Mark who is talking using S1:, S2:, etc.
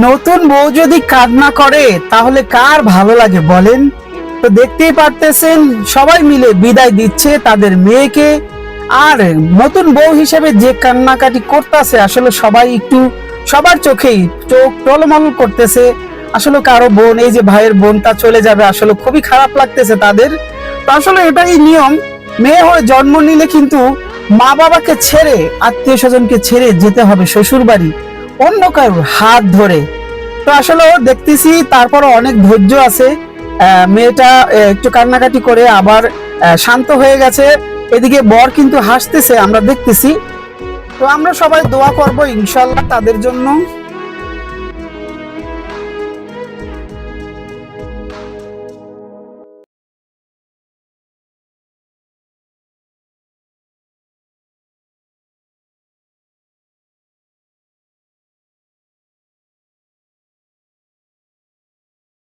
S1: নতুন বউ যদি কান্না করে তাহলে কার ভালো লাগে বলেন? তো দেখতেই পারতেছেন সবাই মিলে বিদায় দিচ্ছে তাদের মেয়েকে। আর নতুন বউ হিসেবে যে কান্নাকাটি করতেছে আসলে সবাই একটু সবার চোখেই চোখ টলমল করতেছে। আসলে কারো বোন, এই যে ভাইয়ের বোনটা চলে যাবে, আসলে খুবই খারাপ লাগতেছে তাদের। তো আসলে এটাই নিয়ম, মেয়ে হয়ে জন্ম নিলে কিন্তু মা বাবাকে ছেড়ে, আত্মীয় স্বজনকে ছেড়ে যেতে হবে শ্বশুর বাড়ি অন্য কারোর হাত ধরে। তো আসলে দেখতেছি তারপরও অনেক ধৈর্য আছে। মেয়েটা একটু কান্নাকাটি করে আবার শান্ত হয়ে গেছে। এদিকে বর কিন্তু হাসতেছে, আমরা দেখতেছি। তো আমরা সবাই দোয়া করব ইনশাল্লাহ তাদের জন্য।